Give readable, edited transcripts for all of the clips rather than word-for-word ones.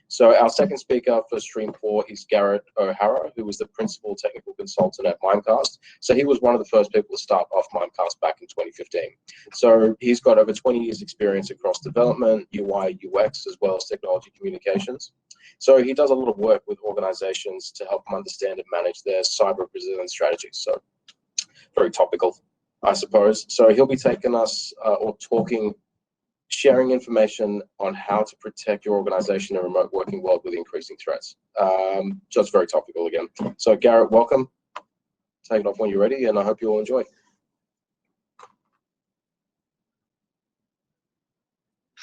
So our second speaker for Stream 4 is Garrett OHara, who was the principal technical consultant at Mimecast. So he was one of the first people to start off Mimecast back in 2015. So he's got over 20 years experience across development, UI, UX, as well as technology communications. So he does a lot of work with organizations to help them understand and manage their cyber resilience strategies. So very topical, I suppose. So he'll be taking us sharing information on how to protect your organization in a remote working world with increasing threats. So it's very topical again. So Garrett, welcome. Take it off when you're ready, and I hope you all enjoy.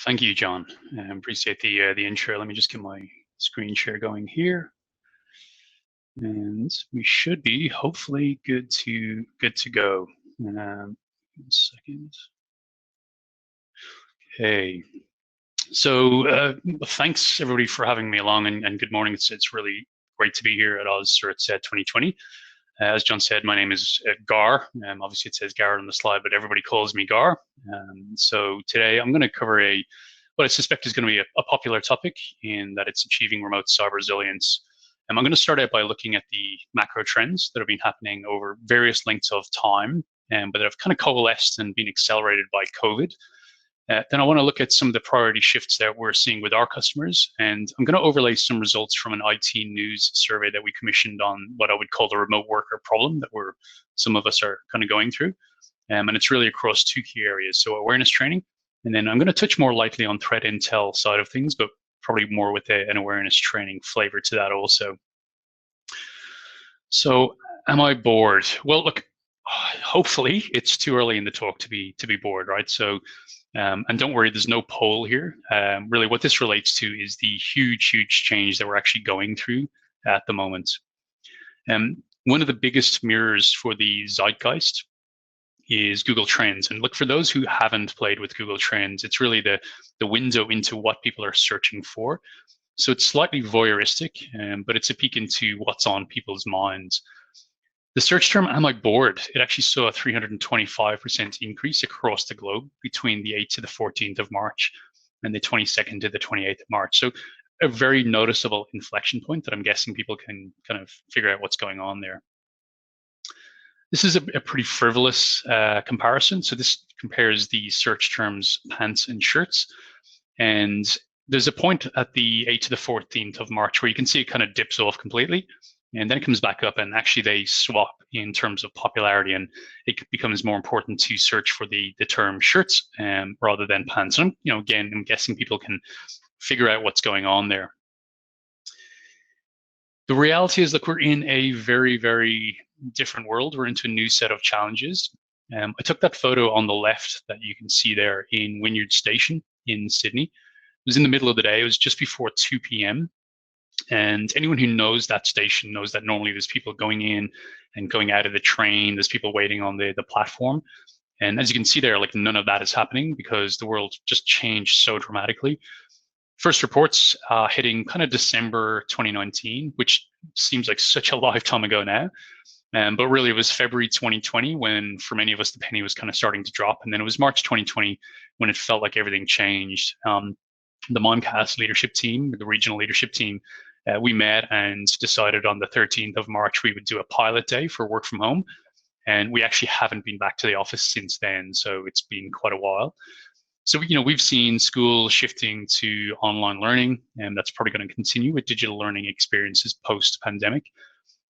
Thank you, John. Appreciate the intro. Let me just get my screen share going here, and we should be hopefully good to go. 1 second. Okay. So thanks everybody for having me along, and good morning. It's really great to be here at AusCERT2020. As John said, my name is Gar. Obviously it says Garrett on the slide, but everybody calls me Gar. So today I'm going to cover what I suspect is going to be a popular topic, in that it's achieving remote cyber resilience. I'm going to start out by looking at the macro trends that have been happening over various lengths of time, but that have kind of coalesced and been accelerated by COVID. Then I want to look at some of the priority shifts that we're seeing with our customers, and I'm going to overlay some results from an IT news survey that we commissioned on what I would call the remote worker problem that some of us are kind of going through. And it's really across two key areas, so awareness training, and then I'm going to touch more lightly on threat intel side of things, but probably more with an awareness training flavor to that also. So am I bored? Well, look, hopefully it's too early in the talk to be bored, right? So and don't worry, there's no poll here. Really what this relates to is the huge change that we're actually going through at the moment. One of the biggest mirrors for the zeitgeist is Google Trends. And look, for those who haven't played with Google Trends, it's really the window into what people are searching for. So it's slightly voyeuristic, but it's a peek into what's on people's minds. The search term, am I bored? It actually saw a 325% increase across the globe between the 8th to the 14th of March and the 22nd to the 28th of March. So a very noticeable inflection point that I'm guessing people can kind of figure out what's going on there. This is a pretty frivolous comparison. So this compares the search terms pants and shirts. And there's a point at the 8th to the 14th of March where you can see it kind of dips off completely. And then it comes back up, and actually they swap in terms of popularity, and it becomes more important to search for the term shirts rather than pants. And again, I'm guessing people can figure out what's going on there. The reality is, look, we're in a very, very different world. We're into a new set of challenges. I took that photo on the left that you can see there in Wynyard Station in Sydney. It was in the middle of the day. It was just before 2 p.m. And anyone who knows that station knows that normally there's people going in and going out of the train. There's people waiting on the platform. And as you can see there, like, none of that is happening because the world just changed so dramatically. First reports hitting kind of December 2019, which seems like such a lifetime ago now. But really it was February 2020 when, for many of us, the penny was kind of starting to drop. And then it was March 2020 when it felt like everything changed. The Mimecast leadership team, the regional leadership team, we met and decided on the 13th of March we would do a pilot day for work from home. And we actually haven't been back to the office since then, so it's been quite a while. So we've seen schools shifting to online learning, and that's probably going to continue with digital learning experiences post-pandemic.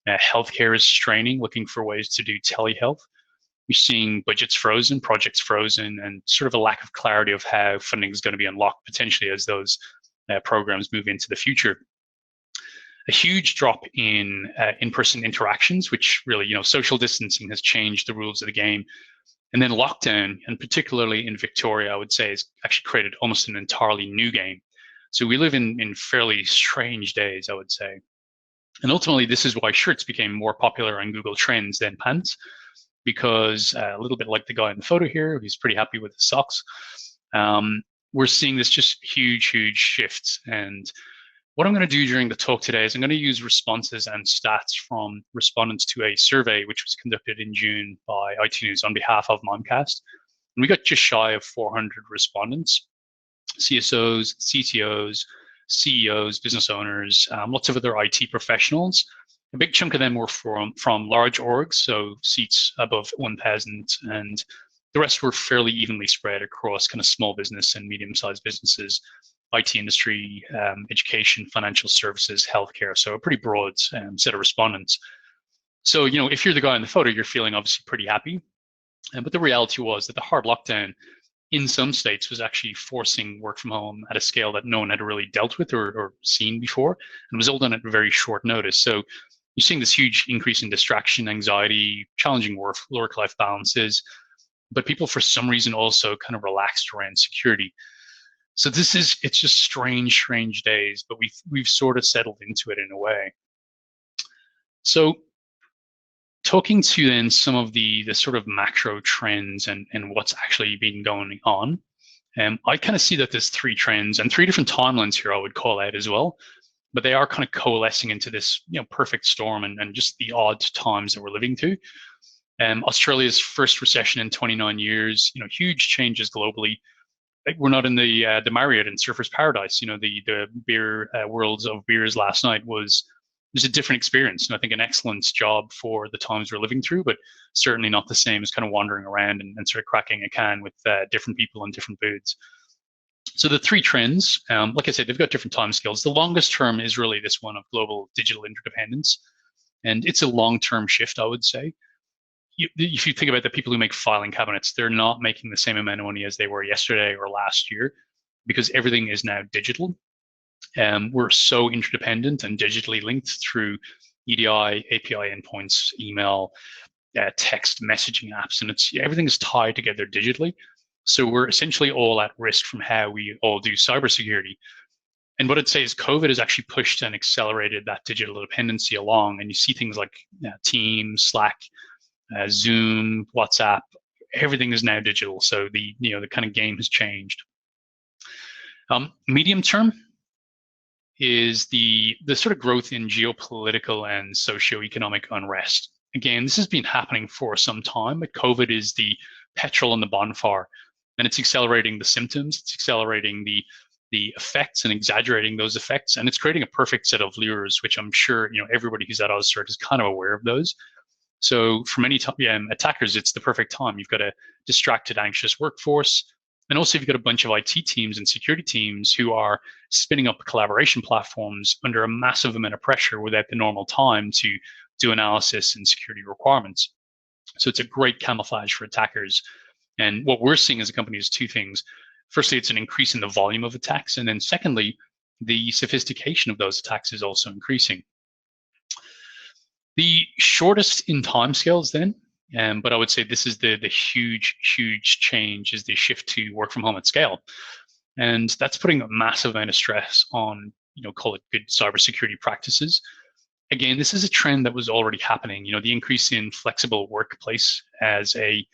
Healthcare is straining, looking for ways to do telehealth. We're seeing budgets frozen, projects frozen, and sort of a lack of clarity of how funding is going to be unlocked potentially as those programs move into the future. A huge drop in in-person interactions, which really, social distancing has changed the rules of the game. And then lockdown, and particularly in Victoria, I would say, has actually created almost an entirely new game. So we live in fairly strange days, I would say. And ultimately, this is why shirts became more popular on Google Trends than pants, because a little bit like the guy in the photo here, who's pretty happy with the socks, we're seeing this just huge shift. And what I'm going to do during the talk today is I'm going to use responses and stats from respondents to a survey which was conducted in June by IT News on behalf of Mimecast. And we got just shy of 400 respondents, CSOs, CTOs, CEOs, business owners, lots of other IT professionals. A big chunk of them were from large orgs, so seats above 1,000, and the rest were fairly evenly spread across kind of small business and medium-sized businesses, IT industry, education, financial services, healthcare. So a pretty broad set of respondents. So, if you're the guy in the photo, you're feeling obviously pretty happy. But the reality was that the hard lockdown in some states was actually forcing work from home at a scale that no one had really dealt with or seen before, and was all done at very short notice. So you're seeing this huge increase in distraction, anxiety, challenging work-life balances, but people for some reason also kind of relaxed around security. So it's just strange days, but we've sort of settled into it in a way. So talking to then some of the sort of macro trends and what's actually been going on, I kind of see that there's three trends and three different timelines here I would call out as well, but they are kind of coalescing into this perfect storm and just the odd times that we're living through. Australia's first recession in 29 years, huge changes globally. Like we're not in the Marriott and Surfers Paradise. The beer worlds of beers last night was a different experience, and I think an excellent job for the times we're living through, but certainly not the same as kind of wandering around and sort of cracking a can with different people in different booths. So the three trends, like I said, they've got different timescales. The longest term is really this one of global digital interdependence, and it's a long-term shift, I would say. If you think about the people who make filing cabinets, they're not making the same amount of money as they were yesterday or last year because everything is now digital. We're so interdependent and digitally linked through EDI, API endpoints, email, text messaging apps, and everything is tied together digitally. So we're essentially all at risk from how we all do cybersecurity. And what I'd say is COVID has actually pushed and accelerated that digital dependency along. And you see things like Teams, Slack, Zoom, WhatsApp, everything is now digital. So the kind of game has changed. Medium term is the sort of growth in geopolitical and socioeconomic unrest. Again, this has been happening for some time, but COVID is the petrol in the bonfire, and it's accelerating the symptoms, it's accelerating the effects and exaggerating those effects, and it's creating a perfect set of lures, which I'm sure everybody who's at AusCERT is kind of aware of those. So for many attackers, it's the perfect time. You've got a distracted, anxious workforce. And also you've got a bunch of IT teams and security teams who are spinning up collaboration platforms under a massive amount of pressure without the normal time to do analysis and security requirements. So it's a great camouflage for attackers. And what we're seeing as a company is two things. Firstly, it's an increase in the volume of attacks. And then secondly, the sophistication of those attacks is also increasing. The shortest in timescales then, but I would say this is the huge change, is the shift to work from home at scale. And that's putting a massive amount of stress on, call it good cybersecurity practices. Again, this is a trend that was already happening. The increase in flexible workplace as a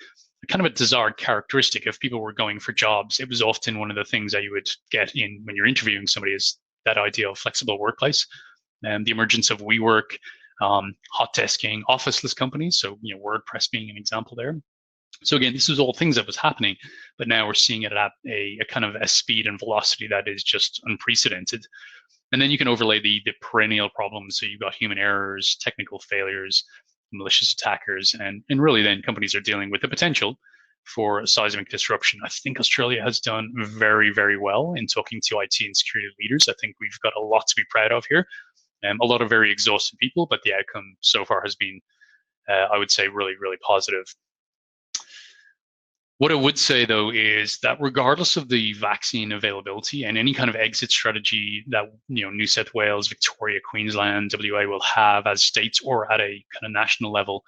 kind of a desired characteristic. If people were going for jobs, it was often one of the things that you would get in when you're interviewing somebody, is that idea of flexible workplace. And the emergence of WeWork, hot desking, officeless companies. So, WordPress being an example there. So again, this was all things that was happening, but now we're seeing it at a kind of a speed and velocity that is just unprecedented. And then you can overlay the perennial problems. So you've got human errors, technical failures, malicious attackers, and really then companies are dealing with the potential for seismic disruption. I think Australia has done very, very well in talking to IT and security leaders. I think we've got a lot to be proud of here. A lot of very exhausted people, but the outcome so far has been, I would say, really, really positive. What I would say, though, is that regardless of the vaccine availability and any kind of exit strategy that New South Wales, Victoria, Queensland, WA will have as states or at a kind of national level,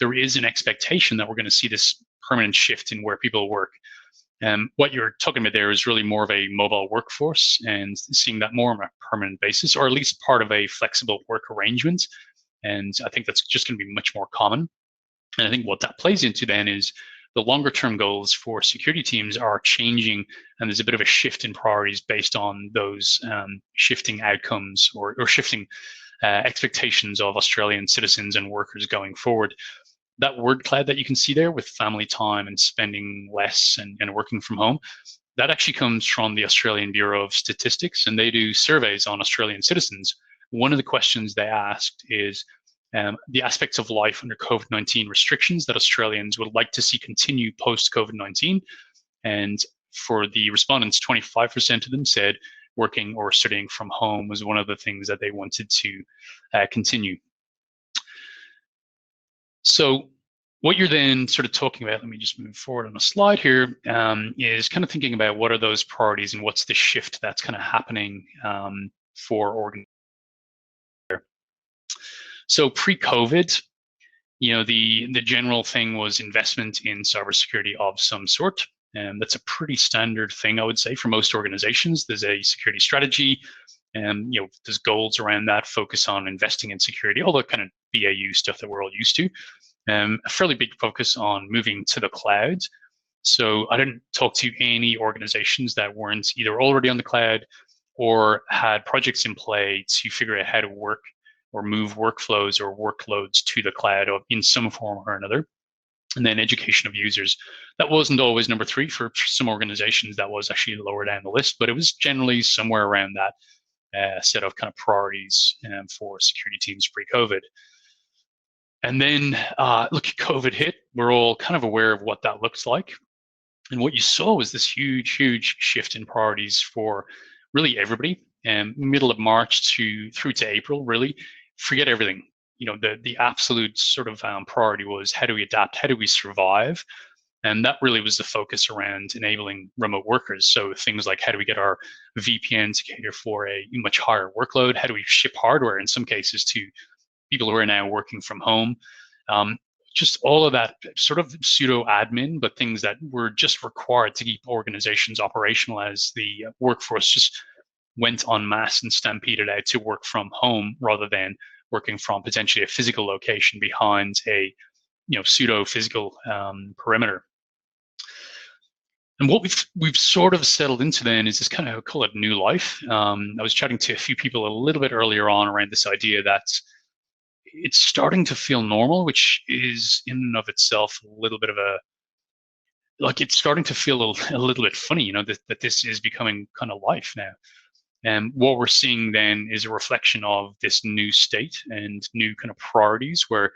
there is an expectation that we're going to see this permanent shift in where people work. What you're talking about there is really more of a mobile workforce and seeing that more on a permanent basis, or at least part of a flexible work arrangement. And I think that's just going to be much more common. And I think what that plays into then is the longer term goals for security teams are changing, and there's a bit of a shift in priorities based on those shifting outcomes or shifting expectations of Australian citizens and workers going forward. That word cloud that you can see there with family time and spending less and working from home, that actually comes from the Australian Bureau of Statistics, and they do surveys on Australian citizens. One of the questions they asked is the aspects of life under COVID-19 restrictions that Australians would like to see continue post-COVID-19. And for the respondents, 25% of them said working or studying from home was one of the things that they wanted to continue. So what you're then sort of talking about, let me just move forward on a slide here, is kind of thinking about what are those priorities and what's the shift that's kind of happening for organizations. So pre-COVID, the general thing was investment in cybersecurity of some sort. And that's a pretty standard thing, I would say, for most organizations. There's a security strategy, and there's goals around that, focus on investing in security, all the kind of BAU stuff that we're all used to. A fairly big focus on moving to the cloud. So I didn't talk to any organizations that weren't either already on the cloud or had projects in play to figure out how to work or move workflows or workloads to the cloud in some form or another. And then education of users. That wasn't always number 3 for some organizations. That was actually lower down the list, but it was generally somewhere around that set of kind of priorities for security teams pre-COVID. And then look, COVID hit. We're all kind of aware of what that looks like. And what you saw was this huge, huge shift in priorities for really everybody. Middle of March through to April, really, forget everything. The absolute sort of priority was how do we adapt, how do we survive? And that really was the focus around enabling remote workers. So things like how do we get our VPN to cater for a much higher workload? How do we ship hardware in some cases to people who are now working from home? Just all of that sort of pseudo admin, but things that were just required to keep organizations operational as the workforce just went en masse and stampeded out to work from home rather than working from potentially a physical location behind a pseudo physical perimeter. And what we've sort of settled into then is this kind of, call it new life. I was chatting to a few people a little bit earlier on around this idea that it's starting to feel normal, which is in and of itself a little bit of it's starting to feel a little bit funny, that this is becoming kind of life now. And what we're seeing then is a reflection of this new state and new kind of priorities where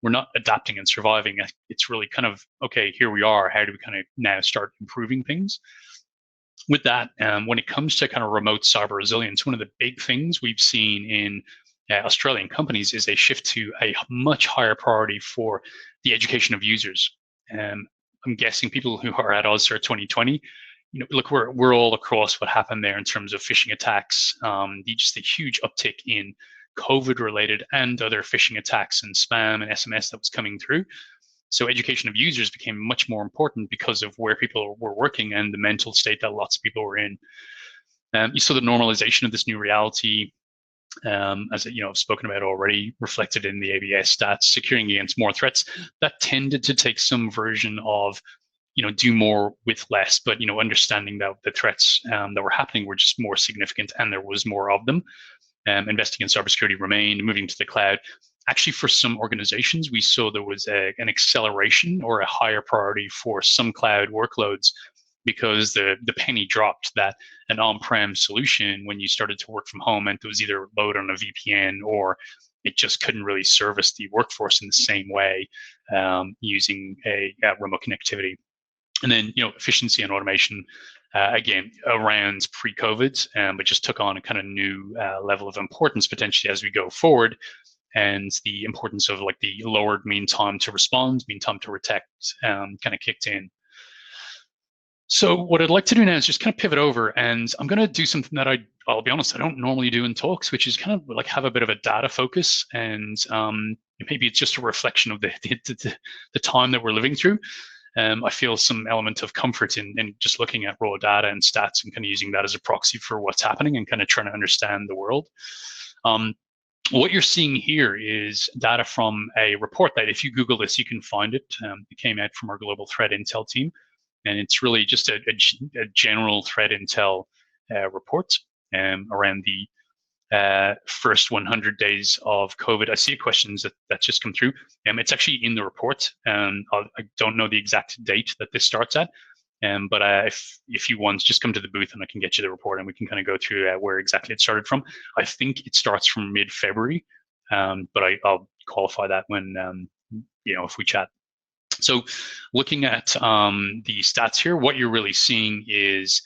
we're not adapting and surviving. It's really kind of, okay, here we are. How do we kind of now start improving things? With that, when it comes to kind of remote cyber resilience, one of the big things we've seen in Australian companies is a shift to a much higher priority for the education of users. I'm guessing people who are at AusCERT2020, look, we're all across what happened there in terms of phishing attacks, just a huge uptick in COVID-related and other phishing attacks and spam and SMS that was coming through. So education of users became much more important because of where people were working and the mental state that lots of people were in. You saw the normalization of this new reality, as I've spoken about already, reflected in the ABS stats, securing against more threats. That tended to take some version of do more with less, but understanding that the threats that were happening were just more significant and there was more of them. Investing in cybersecurity remained, moving to the cloud. Actually, for some organizations, we saw there was an acceleration or a higher priority for some cloud workloads because the penny dropped that an on-prem solution, when you started to work from home, meant it was either load on a VPN or it just couldn't really service the workforce in the same way using a remote connectivity. And then, efficiency and automation, again, around pre-COVID, but just took on a kind of new level of importance potentially as we go forward. And the importance of the lowered mean time to respond, mean time to detect kind of kicked in. So what I'd like to do now is just kind of pivot over, and I'm going to do something that I'll be honest, I don't normally do in talks, which is kind of have a bit of a data focus, and maybe it's just a reflection of the time that we're living through. I feel some element of comfort in just looking at raw data and stats and kind of using that as a proxy for what's happening and kind of trying to understand the world. What you're seeing here is data from a report that if you Google this, you can find it. It came out from our global threat intel team. And it's really just a general threat intel report around the first 100 days of COVID. I see questions that just come through. It's actually in the report. I don't know the exact date that this starts at, But if you want, just come to the booth and I can get you the report and we can kind of go through where exactly it started from. I think it starts from mid-February, but I'll qualify that when, if we chat. So looking at the stats here, what you're really seeing is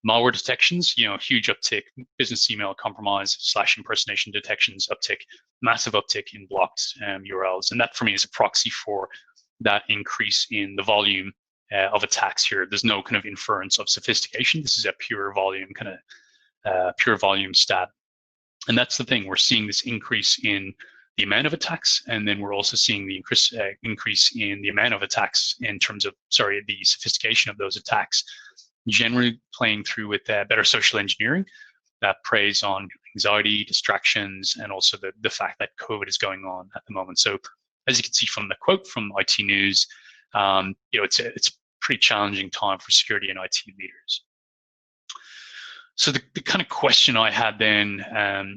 malware detections, huge uptick, business email compromise / impersonation detections uptick, massive uptick in blocked URLs. And that for me is a proxy for that increase in the volume of attacks here. There's no kind of inference of sophistication. This is a pure volume pure volume stat. And that's the thing. We're seeing this increase in the amount of attacks, and then we're also seeing the increase in the amount of attacks in terms of, the sophistication of those attacks, generally playing through with better social engineering that preys on anxiety, distractions, and also the fact that COVID is going on at the moment. So as you can see from the quote from IT News, it's a pretty challenging time for security and IT leaders. So the kind of question I had then,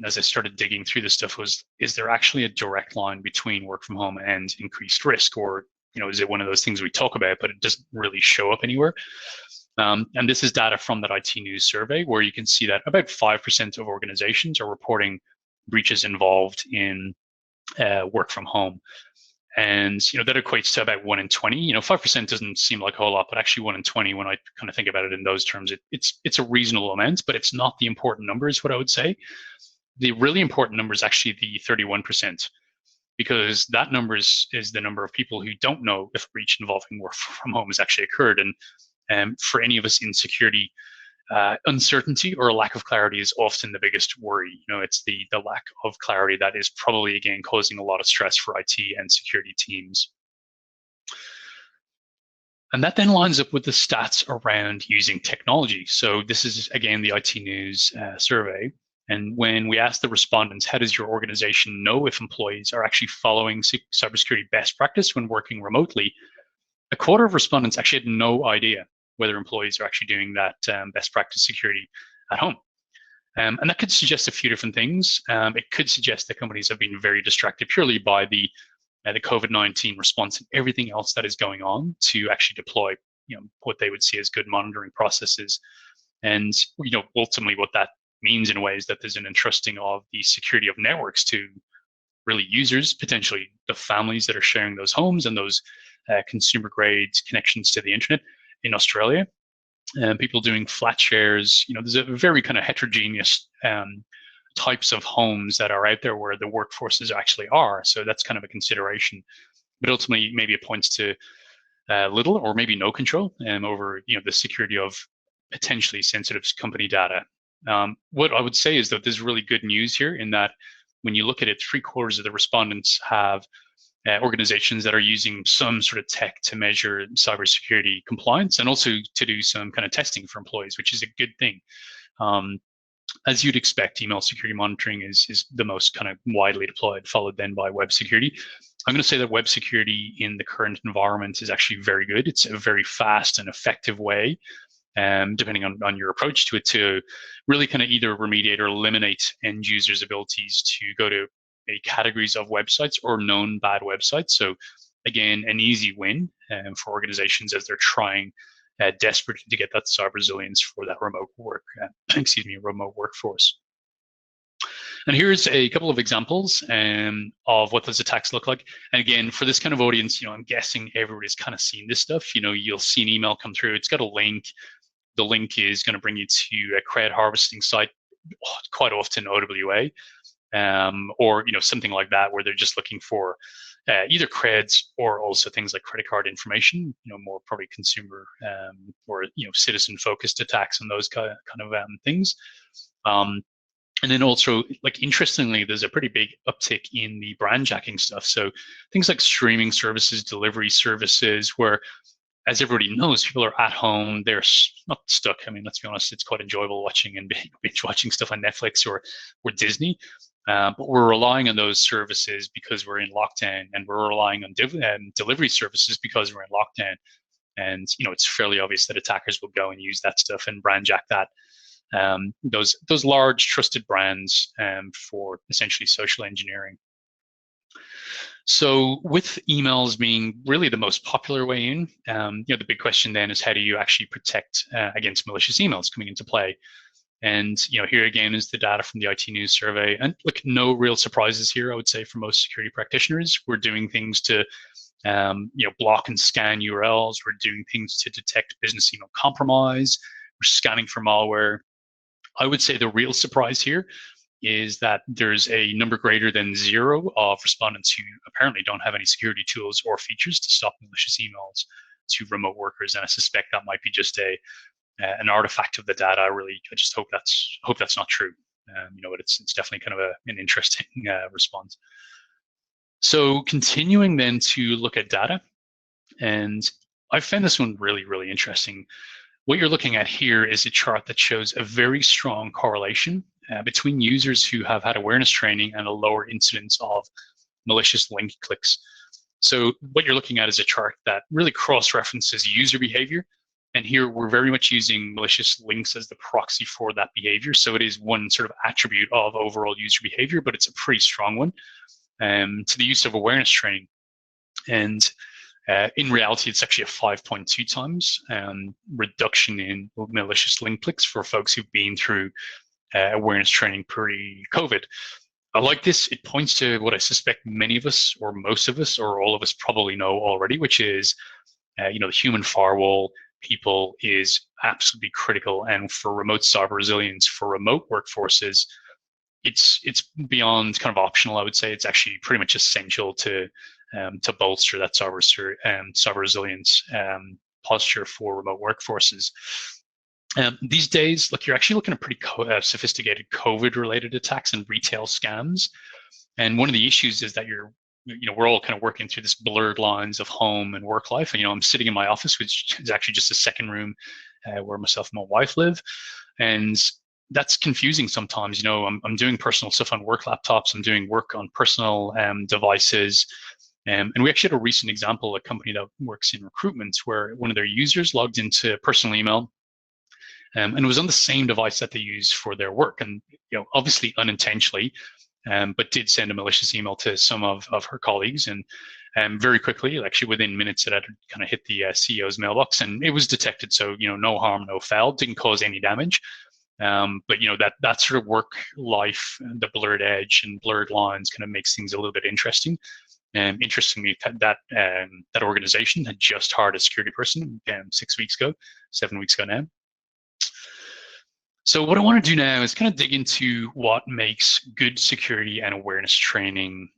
as I started digging through this stuff, was: is there actually a direct line between work from home and increased risk, or is it one of those things we talk about but it doesn't really show up anywhere? And this is data from that IT News survey, where you can see that about 5% of organizations are reporting breaches involved in work from home. And that equates to about 1 in 20. 5% doesn't seem like a whole lot, but actually 1 in 20, when I kind of think about it in those terms, it's a reasonable amount, but it's not the important number, is what I would say. The really important number is actually the 31%, because that number is the number of people who don't know if a breach involving work from home has actually occurred. And for any of us in security, uncertainty or a lack of clarity is often the biggest worry. It's the lack of clarity that is probably, again, causing a lot of stress for IT and security teams. And that then lines up with the stats around using technology. So this is, again, the IT News survey. And when we asked the respondents, how does your organization know if employees are actually following cybersecurity best practice when working remotely, a quarter of respondents actually had no idea whether employees are actually doing that best practice security at home. And that could suggest a few different things. It could suggest that companies have been very distracted purely by the COVID-19 response and everything else that is going on to actually deploy, what they would see as good monitoring processes. And, ultimately what that means in a way is that there's an entrusting of the security of networks to really users, potentially the families that are sharing those homes and those consumer grade connections to the internet. In Australia, people doing flat shares. There's a very kind of heterogeneous types of homes that are out there where the workforces actually are. So that's kind of a consideration. But ultimately, maybe it points to little or maybe no control over the security of potentially sensitive company data. What I would say is that there's really good news here in that when you look at it, 3/4 of the respondents have organizations that are using some sort of tech to measure cybersecurity compliance and also to do some kind of testing for employees, which is a good thing. As you'd expect, email security monitoring is the most kind of widely deployed, followed then by web security. I'm going to say that web security in the current environment is actually very good. It's a very fast and effective way, depending on your approach to it, to really kind of either remediate or eliminate end users' abilities to go to categories of websites or known bad websites. So again, an easy win for organizations as they're trying desperately to get that cyber resilience for that remote remote workforce. And here's a couple of examples of what those attacks look like. And again, for this kind of audience, I'm guessing everybody's kind of seen this stuff. You'll see an email come through. It's got a link. The link is going to bring you to a credit harvesting site, quite often OWA. Or something like that, where they're just looking for either creds or also things like credit card information. More probably consumer or citizen-focused attacks and those kind of things. And then also, interestingly, there's a pretty big uptick in the brand jacking stuff. So things like streaming services, delivery services, where, as everybody knows, people are at home. They're not stuck. I mean, let's be honest, it's quite enjoyable watching and binge watching stuff on Netflix or Disney. But we're relying on those services because we're in lockdown, and we're relying on delivery services because we're in lockdown. And it's fairly obvious that attackers will go and use that stuff and brand jack that those large trusted brands for essentially social engineering. So with emails being really the most popular way in, the big question then is how do you actually protect against malicious emails coming into play? And here again is the data from the IT News survey. And look, no real surprises here, I would say, for most security practitioners. We're doing things to block and scan URLs. We're doing things to detect business email compromise. We're scanning for malware. I would say the real surprise here is that there's a number greater than 0 of respondents who apparently don't have any security tools or features to stop malicious emails to remote workers. And I suspect that might be just an artifact of the data. I just hope that's not true. But it's definitely kind of an interesting response. So continuing then to look at data, and I found this one really, really interesting. What you're looking at here is a chart that shows a very strong correlation between users who have had awareness training and a lower incidence of malicious link clicks. So what you're looking at is a chart that really cross-references user behavior. And here we're very much using malicious links as the proxy for that behavior. So it is one sort of attribute of overall user behavior, but it's a pretty strong one to the use of awareness training. And in reality, it's actually a 5.2 times reduction in malicious link clicks for folks who've been through awareness training pre-COVID. I like this. It points to what I suspect many of us, or most of us, or all of us probably know already, which is, the human firewall people is absolutely critical. And for remote cyber resilience, for remote workforces, it's beyond kind of optional. I would say it's actually pretty much essential to bolster that cyber resilience posture for remote workforces. These days, look, you're actually looking at pretty sophisticated COVID-related attacks and retail scams. And one of the issues is that we're all kind of working through this blurred lines of home and work life. And, I'm sitting in my office, which is actually just a second room where myself and my wife live. And that's confusing sometimes. I'm doing personal stuff on work laptops. I'm doing work on personal devices. And we actually had a recent example, a company that works in recruitment, where one of their users logged into personal email and it was on the same device that they use for their work. And, obviously unintentionally, but did send a malicious email to some of her colleagues. And very quickly, actually within minutes, it had kind of hit the CEO's mailbox, and it was detected. So, no harm, no foul, didn't cause any damage. But that sort of work life, the blurred edge and blurred lines kind of makes things a little bit interesting. Interestingly, that organization had just hired a security person 7 weeks ago now. So what I want to do now is kind of dig into what makes good security and awareness training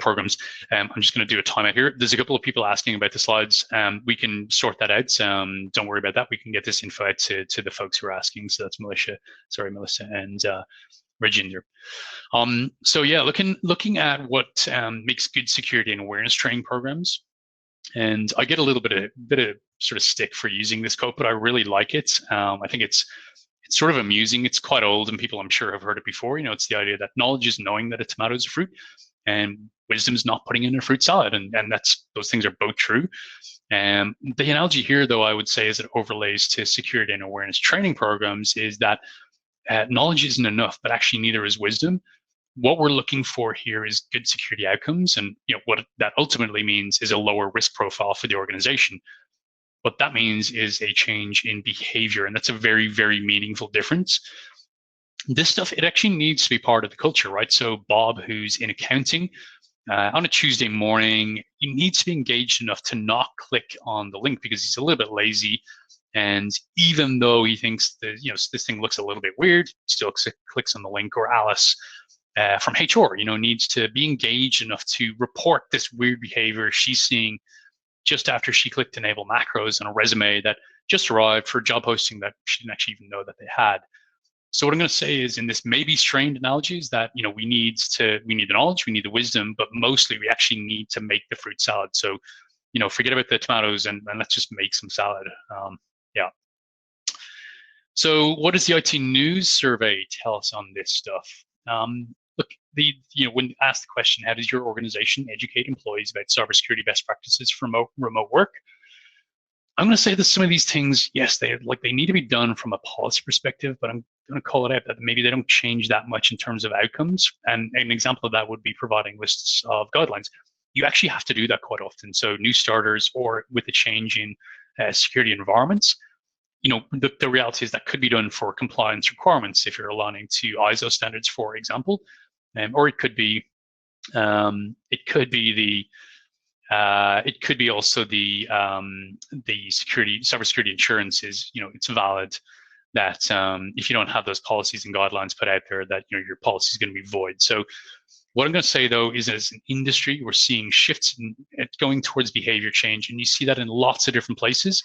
programs. I'm just going to do a timeout here. There's a couple of people asking about the slides. We can sort that out. Don't worry about that. We can get this info out to the folks who are asking. So that's Melissa and Reginder. So yeah, looking at what makes good security and awareness training programs. And I get a little bit of sort of stick for using this quote, but I really like it. I think it's sort of amusing. It's quite old, and people I'm sure have heard it before. It's the idea that knowledge is knowing that a tomato is a fruit, and wisdom is not putting in a fruit salad. And those things are both true. The analogy here, though, I would say, as it overlays to security and awareness training programs, is that knowledge isn't enough, but actually neither is wisdom. What we're looking for here is good security outcomes, and what that ultimately means is a lower risk profile for the organization. What that means is a change in behavior, and that's a very, very meaningful difference. This stuff, it actually needs to be part of the culture, right? So Bob, who's in accounting, on a Tuesday morning, he needs to be engaged enough to not click on the link because he's a little bit lazy. And even though he thinks that this thing looks a little bit weird, still clicks on the link. Or Alice from HR, needs to be engaged enough to report this weird behavior she's seeing just after she clicked enable macros on a resume that just arrived for a job posting that she didn't actually even know that they had. So what I'm going to say is, in this maybe strained analogy, is that we need the knowledge, we need the wisdom, but mostly we actually need to make the fruit salad. So forget about the tomatoes and let's just make some salad. Yeah. So what does the IT News survey tell us on this stuff? Look, when asked the question, how does your organization educate employees about cybersecurity best practices for remote work? I'm going to say that some of these things, yes, they need to be done from a policy perspective, but I'm going to call it out that maybe they don't change that much in terms of outcomes. And an example of that would be providing lists of guidelines. You actually have to do that quite often. So new starters or with a change in security environments, the reality is that could be done for compliance requirements if you're aligning to ISO standards, for example, or it could be also the cybersecurity insurance is, it's valid that if you don't have those policies and guidelines put out there, that your policy is going to be void. So what I'm going to say though is, as an industry, we're seeing shifts going towards behavior change, and you see that in lots of different places.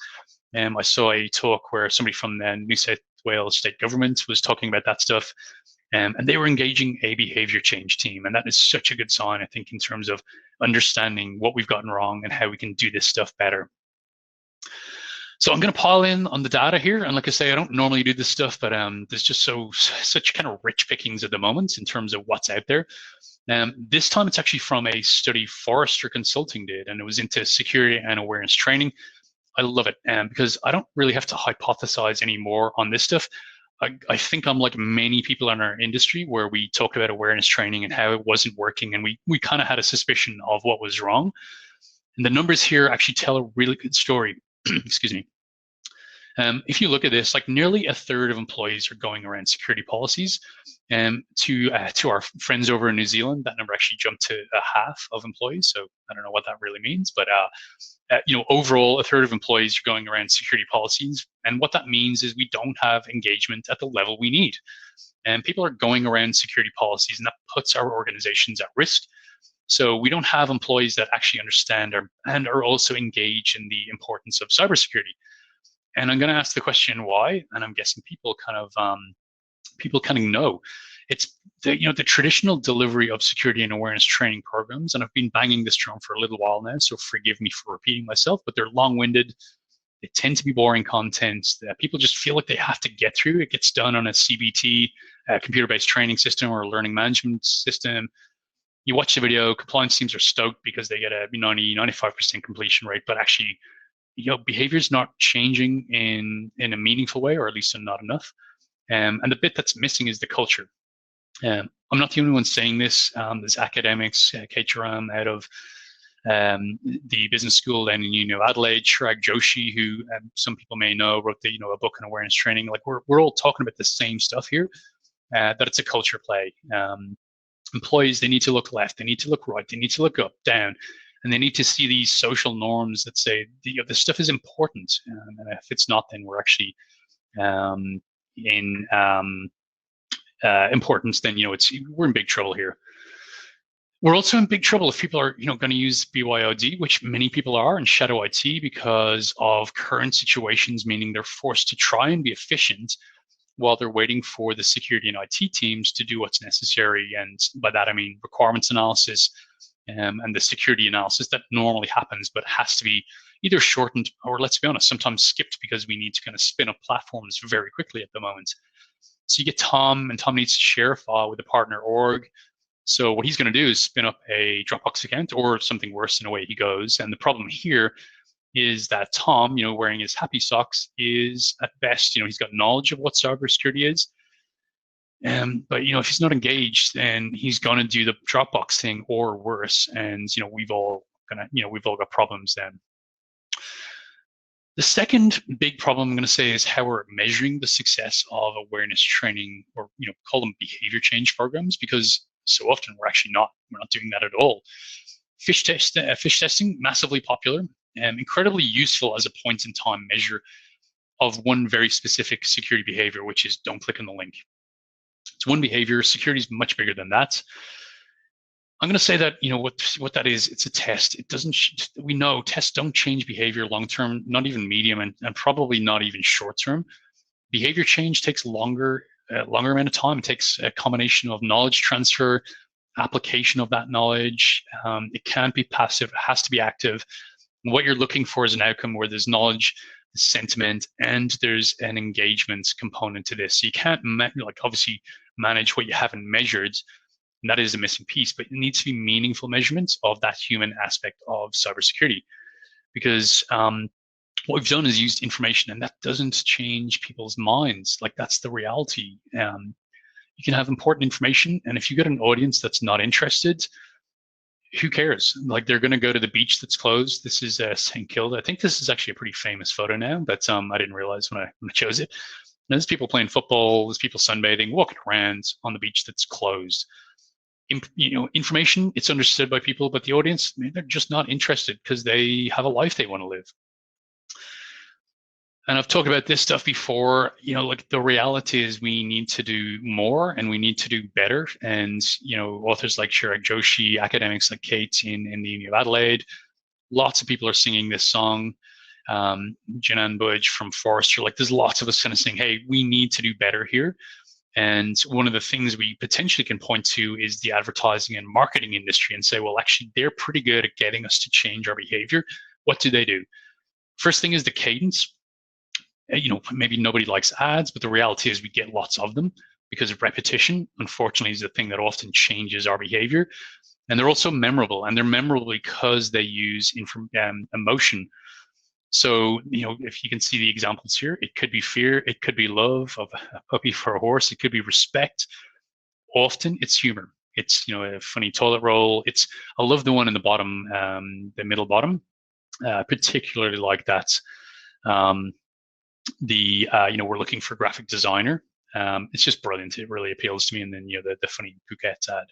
I saw a talk where somebody from the New South Wales state government was talking about that stuff. And they were engaging a behavior change team. And that is such a good sign, I think, in terms of understanding what we've gotten wrong and how we can do this stuff better. So I'm going to pile in on the data here. And like I say, I don't normally do this stuff, but there's just such kind of rich pickings at the moment in terms of what's out there. This time it's actually from a study Forrester Consulting did, and it was into security and awareness training. I love it because I don't really have to hypothesize anymore on this stuff. I think I'm like many people in our industry where we talked about awareness training and how it wasn't working, and we kind of had a suspicion of what was wrong. And the numbers here actually tell a really good story. Excuse me. If you look at this, like nearly a third of employees are going around security policies. To our friends over in New Zealand, that number actually jumped to a half of employees. So I don't know what that really means, but overall, a third of employees are going around security policies. And what that means is we don't have engagement at the level we need. And people are going around security policies, and that puts our organizations at risk. So we don't have employees that actually understand and are also engaged in the importance of cybersecurity. And I'm going to ask the question why, and I'm guessing people kind of know. It's the traditional delivery of security and awareness training programs, and I've been banging this drum for a little while now, so forgive me for repeating myself, but they're long-winded. They tend to be boring content that people just feel like they have to get through. It gets done on a CBT, computer-based training system, or a learning management system. You watch the video, compliance teams are stoked because they get a 90-95% completion rate, but actually, behavior is not changing in a meaningful way, or at least not enough. And the bit that's missing is the culture. I'm not the only one saying this. There's academics, Kate Jaram out of the business school down in Adelaide, Chirag Joshi, who some people may know, wrote a book on awareness training. Like we're all talking about the same stuff here, that it's a culture play. Employees, they need to look left, they need to look right, they need to look up, down, and they need to see these social norms that say this stuff is important. And if it's not, then we're actually in importance, then we're in big trouble here. We're also in big trouble if people are going to use BYOD, which many people are, and shadow IT because of current situations, meaning they're forced to try and be efficient while they're waiting for the security and IT teams to do what's necessary. And by that I mean requirements analysis and the security analysis that normally happens, but has to be either shortened or, let's be honest, sometimes skipped because we need to kind of spin up platforms very quickly at the moment. So you get Tom, and Tom needs to share a file with a partner org. So what he's going to do is spin up a Dropbox account, or something worse, and away he goes. And the problem here is that Tom, wearing his happy socks, is at best, he's got knowledge of what cybersecurity is. But if he's not engaged, then he's going to do the Dropbox thing or worse. And we've all got problems then. The second big problem I'm going to say is how we're measuring the success of awareness training, or call them behavior change programs, because so often we're not doing that at all. Fish testing, massively popular, incredibly useful as a point in time measure of one very specific security behavior, which is don't click on the link. It's one behavior. Security is much bigger than that. I'm going to say that what that is. It's a test. It doesn't. We know tests don't change behavior long term, not even medium, and probably not even short term. Behavior change takes longer amount of time. It takes a combination of knowledge transfer, application of that knowledge. It can't be passive. It has to be active. And what you're looking for is an outcome where there's knowledge, sentiment, and there's an engagement component to this. So you can't obviously manage what you haven't measured. And that is a missing piece, but it needs to be meaningful measurements of that human aspect of cybersecurity. Because what we've done is used information, and that doesn't change people's minds. Like, that's the reality. You can have important information, and if you get an audience that's not interested, who cares? Like, they're going to go to the beach that's closed. This is St. Kilda. I think this is actually a pretty famous photo now, but I didn't realize when I chose it. And there's people playing football, there's people sunbathing, walking around on the beach that's closed. Information, it's understood by people, but the audience, they're just not interested because they have a life they want to live. And I've talked about this stuff before. Like, the reality is we need to do more and we need to do better. And, authors like Chirag Joshi, academics like Kate in the Uni of Adelaide, lots of people are singing this song. Janan Budge from Forrester, like, there's lots of us kind of saying, hey, we need to do better here. And one of the things we potentially can point to is the advertising and marketing industry and say, well, actually, they're pretty good at getting us to change our behavior. What do they do? First thing is the cadence. Maybe nobody likes ads, but the reality is we get lots of them because of repetition, unfortunately, is the thing that often changes our behavior. And they're also memorable, and they're memorable because they use emotion. So, if you can see the examples here, it could be fear, it could be love of a puppy for a horse, it could be respect. Often it's humor. It's, a funny toilet roll. I love the one in the bottom, the middle bottom, particularly like that. We're looking for graphic designer. It's just brilliant. It really appeals to me. And then, the funny Phuket ad.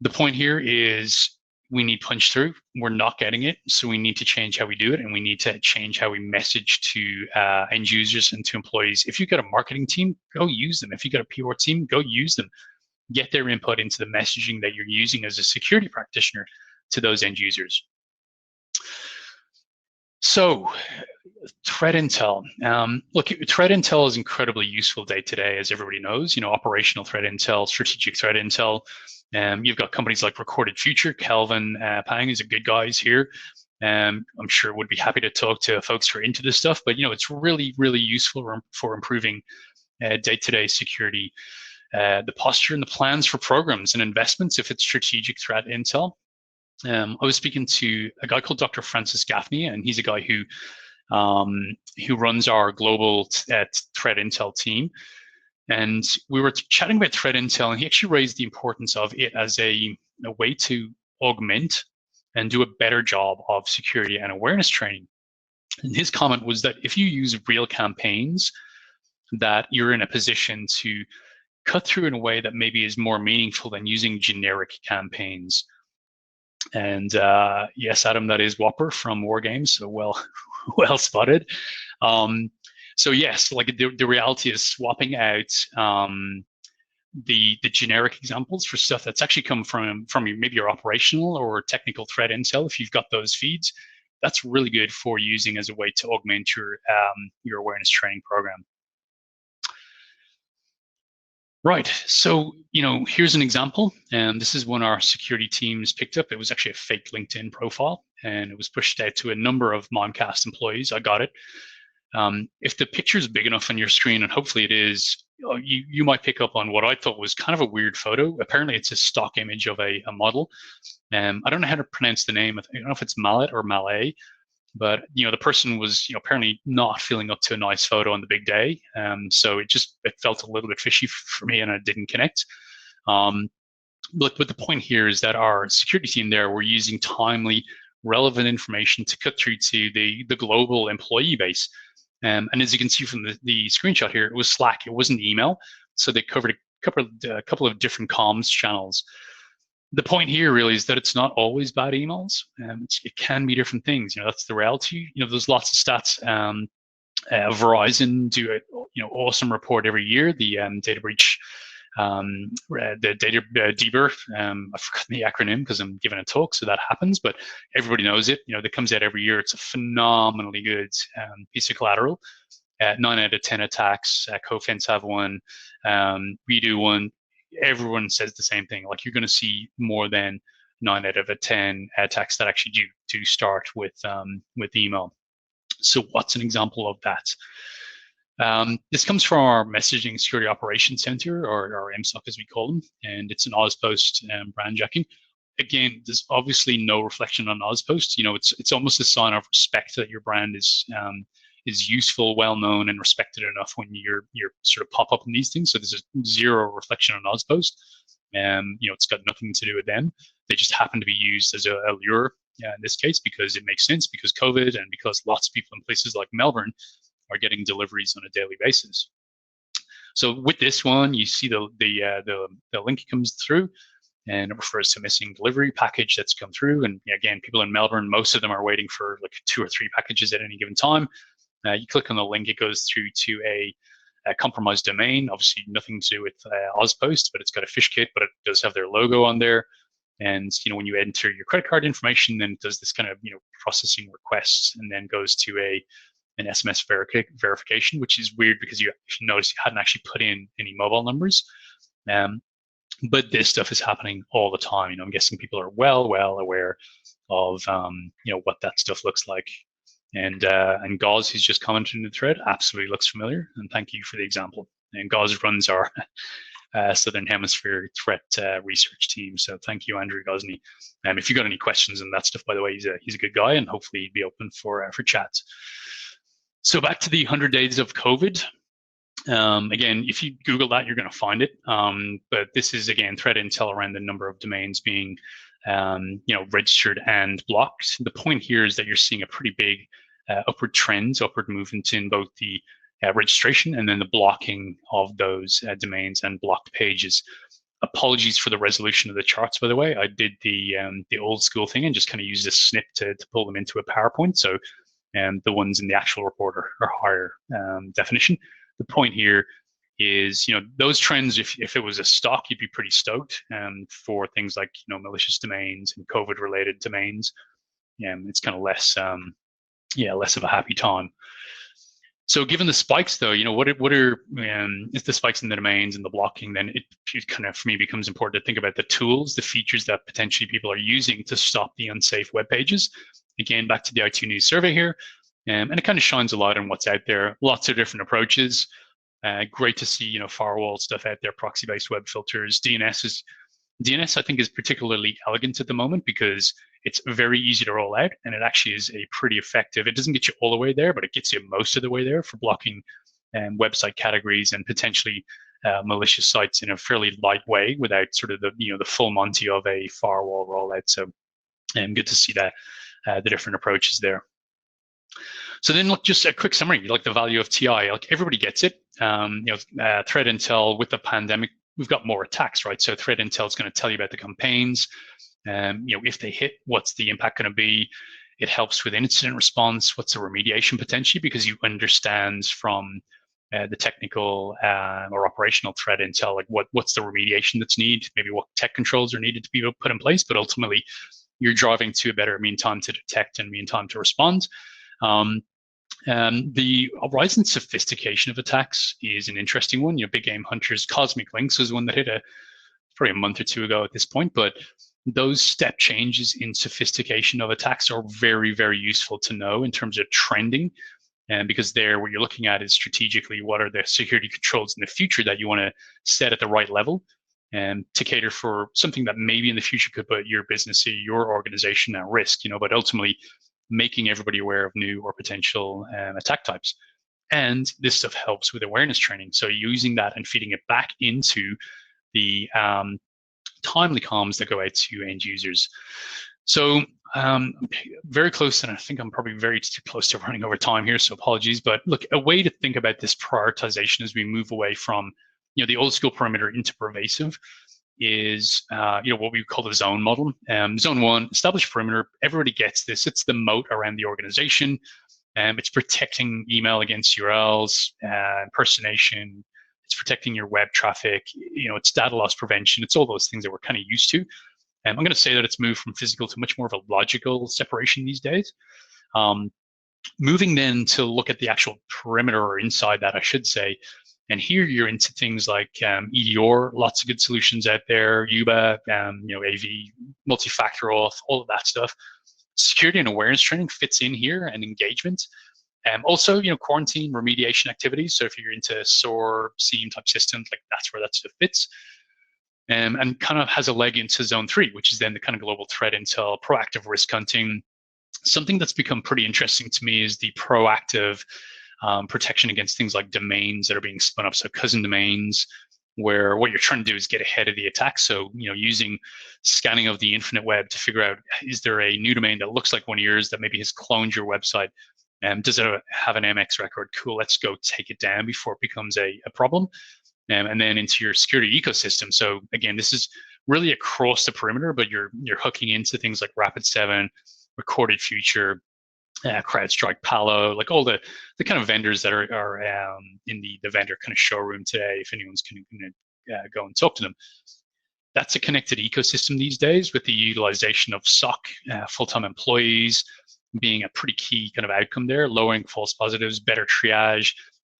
The point here is we need punch through. We're not getting it. So we need to change how we do it. And we need to change how we message to end users and to employees. If you've got a marketing team, go use them. If you've got a PR team, go use them. Get their input into the messaging that you're using as a security practitioner to those end users. So, threat intel. Look, threat intel is incredibly useful day to day, as everybody knows. Operational threat intel, strategic threat intel. You've got companies like Recorded Future. Kelvin Pang is a good guy. He's here. I'm sure would be happy to talk to folks who are into this stuff. But it's really, really useful for improving day-to-day security. The posture and the plans for programs and investments if it's strategic threat intel. I was speaking to a guy called Dr. Francis Gaffney, and he's a guy who runs our global threat intel team. And we were chatting about threat intel, and he actually raised the importance of it as a way to augment and do a better job of security and awareness training. And his comment was that if you use real campaigns, that you're in a position to cut through in a way that maybe is more meaningful than using generic campaigns. And yes, Adam, that is Whopper from War Games, so well spotted. So yes, like the reality is swapping out the generic examples for stuff that's actually come from maybe your operational or technical threat intel. If you've got those feeds, that's really good for using as a way to augment your awareness training program. Right, so here's an example, and this is one our security teams picked up. It was actually a fake LinkedIn profile, and it was pushed out to a number of Mimecast employees. I got it. If the picture is big enough on your screen, and hopefully it is, you might pick up on what I thought was kind of a weird photo. Apparently, it's a stock image of a model. I don't know how to pronounce the name. I don't know if it's Mallet or Malay. But the person was apparently not feeling up to a nice photo on the big day, so it felt a little bit fishy for me, and I didn't connect. But the point here is that our security team there were using timely, relevant information to cut through to the global employee base. And as you can see from the screenshot here, it was Slack. It wasn't email, so they covered a couple of different comms channels. The point here really is that it's not always bad emails. It can be different things. That's the reality. There's lots of stats. Verizon do awesome report every year. The data breach, the data debrief. I forgot the acronym because I'm giving a talk, so that happens. But everybody knows it. That comes out every year. It's a phenomenally good piece of collateral. 9 out of 10 attacks. Cofense have one. We do one. Everyone says the same thing. Like, you're going to see more than 9 out of 10 attacks that actually do start with email. So what's an example of that? This comes from our Messaging Security Operations Center, or MSOC as we call them, and it's an AusPost brand jacking. again, there's obviously no reflection on AusPost. It's almost a sign of respect that your brand is useful, well known, and respected enough when you're sort of pop up in these things. So there's a zero reflection on AusPost. It's got nothing to do with them. They just happen to be used as a lure in this case because it makes sense, because COVID and because lots of people in places like Melbourne are getting deliveries on a daily basis. So with this one, you see the link comes through, and it refers to a missing delivery package that's come through. And again, people in Melbourne, most of them are waiting for like 2 or 3 packages at any given time. You click on the link, it goes through to a compromised domain. Obviously, nothing to do with AusPost, but it's got a fish kit, but it does have their logo on there. And when you enter your credit card information, then it does this kind of processing requests, and then goes to an SMS verification, which is weird because you notice you hadn't actually put in any mobile numbers. But this stuff is happening all the time. I'm guessing people are well aware of what that stuff looks like. And Gauze, who's just commented in the thread, absolutely looks familiar. And thank you for the example. And Gauze runs our Southern Hemisphere threat research team. So thank you, Andrew Gosney. If you got any questions on that stuff, by the way, he's a good guy, and hopefully he'd be open for chats. So back to the 100 days of COVID. Again, if you Google that, you're going to find it. But this is, again, threat intel around the number of domains being registered and blocked. The point here is that you're seeing a pretty big upward movement in both the registration and then the blocking of those domains and blocked pages. Apologies for the resolution of the charts, by the way. I did the old school thing and just kind of used a snip to pull them into a PowerPoint. So the ones in the actual report are higher definition. The point here is, those trends, if it was a stock, you'd be pretty stoked. For things like, malicious domains and COVID-related domains, it's kind of less of a happy time. So given the spikes, though, what are if the spikes in the domains and the blocking, then it kind of, for me, becomes important to think about the tools, the features that potentially people are using to stop the unsafe web pages. Again, back to the i2 News survey here, and it kind of shines a light on what's out there. Lots of different approaches. Great to see, firewall stuff out there, proxy-based web filters. DNS, I think, is particularly elegant at the moment because it's very easy to roll out, and it actually is a pretty effective. It doesn't get you all the way there, but it gets you most of the way there for blocking website categories and potentially malicious sites in a fairly light way without sort of the full Monty of a firewall rollout. So good to see that the different approaches there. So then, look, just a quick summary, like the value of TI. Like everybody gets it. Threat intel with the pandemic, we've got more attacks, right? So threat intel is going to tell you about the campaigns. If they hit, what's the impact going to be? It helps with incident response. What's the remediation potentially? Because you understand from the technical or operational threat intel, like what's the remediation that's needed? Maybe what tech controls are needed to be put in place. But ultimately, you're driving to a better mean time to detect and mean time to respond. The rise in sophistication of attacks is an interesting one. Big Game Hunters, Cosmic Links was one that hit probably a month or two ago at this point, but those step changes in sophistication of attacks are very, very useful to know in terms of trending. And because there, what you're looking at is strategically what are the security controls in the future that you want to set at the right level and to cater for something that maybe in the future could put your business or your organization at risk, but ultimately making everybody aware of new or potential attack types. And this stuff helps with awareness training. So using that and feeding it back into the timely comms that go out to end users. So very close, and I think I'm probably very close to running over time here, so apologies. But look, a way to think about this prioritization as we move away from the old school perimeter into pervasive is what we call the zone model. Zone 1, establish perimeter. Everybody gets this. It's the moat around the organization. It's protecting email against URLs, impersonation. It's protecting your web traffic. It's data loss prevention. It's all those things that we're kind of used to. I'm going to say that it's moved from physical to much more of a logical separation these days. Moving then to look at the actual perimeter or inside that, I should say. And here you're into things like EDR, lots of good solutions out there, UBA, AV, multi-factor auth, all of that stuff. Security and awareness training fits in here, and engagement. Also, quarantine remediation activities. So if you're into SOAR, SIEM type systems, like that's where that stuff fits. and kind of has a leg into zone 3, which is then the kind of global threat intel, proactive risk hunting. Something that's become pretty interesting to me is the proactive protection against things like domains that are being spun up, so cousin domains, where what you're trying to do is get ahead of the attack. So, using scanning of the infinite web to figure out, is there a new domain that looks like one of yours that maybe has cloned your website? Does it have an MX record? Cool, let's go take it down before it becomes a problem. And then into your security ecosystem. So again, this is really across the perimeter, but you're hooking into things like Rapid7, Recorded Future, CrowdStrike, Palo, like all the kind of vendors that are in the vendor kind of showroom today, if anyone's going to go and talk to them. That's a connected ecosystem these days, with the utilization of SOC, full-time employees being a pretty key kind of outcome there, lowering false positives, better triage,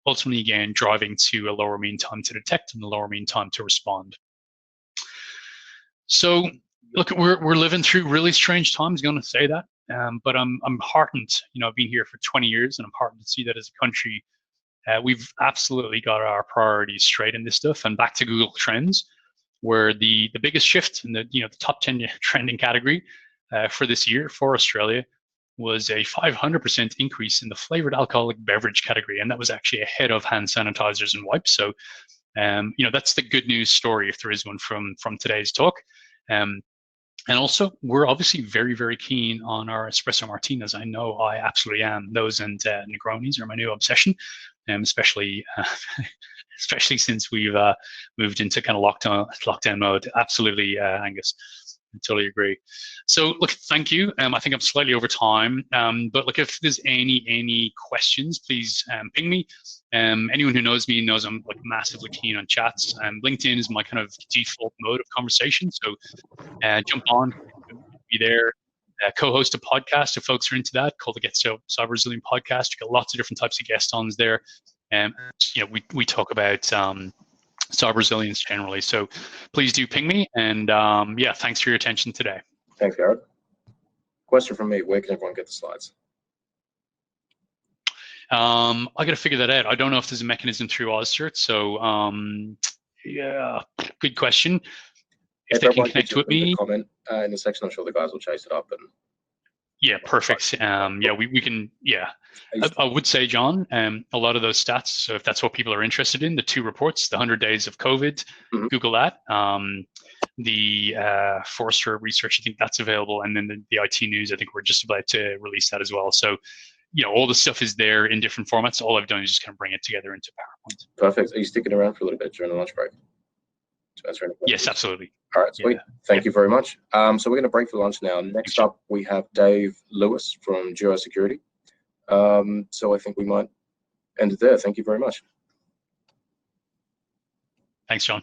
ultimately, again, driving to a lower mean time to detect and a lower mean time to respond. So, look, we're living through really strange times, going to say that. But I'm heartened. I've been here for 20 years, and I'm heartened to see that as a country, we've absolutely got our priorities straight in this stuff. And back to Google Trends, where the biggest shift in the top 10 trending category for this year for Australia was a 500% increase in the flavored alcoholic beverage category, and that was actually ahead of hand sanitizers and wipes. So, that's the good news story, if there is one, from today's talk. And also, we're obviously very, very keen on our espresso martinis. I know I absolutely am. Those and Negronis are my new obsession, especially since we've moved into kind of lockdown mode. Absolutely, Angus. I totally agree. So, look, thank you. I think I'm slightly over time, but look, if there's any questions, please ping me. Anyone who knows me knows I'm massively keen on chats. LinkedIn is my kind of default mode of conversation. So, jump on, be there. Co-host a podcast if folks are into that, called the Get Cyber Resilient Podcast. You got lots of different types of guest ons there. We talk about cyber resilience generally. So please do ping me. And thanks for your attention today. Thanks, Garrett. Question from me: where can everyone get the slides? I got to figure that out. I don't know if there's a mechanism through AusCERT. So good question. If they can connect with me, comment in the section. I'm sure the guys will chase it up. And yeah, perfect. We can. Yeah, I would say, John, a lot of those stats. So if that's what people are interested in, the 2 reports, the 100 days of COVID, Google that. The Forrester research, I think that's available, and then the IT news. I think we're just about to release that as well. So, all the stuff is there in different formats. All I've done is just kind of bring it together into PowerPoint. Perfect. Are you sticking around for a little bit during the lunch break? Yes, absolutely. All right, sweet. Thank you very much. So we're going to break for lunch now. Next up, we have Dave Lewis from Duo Security. So I think we might end it there. Thank you very much. Thanks, John.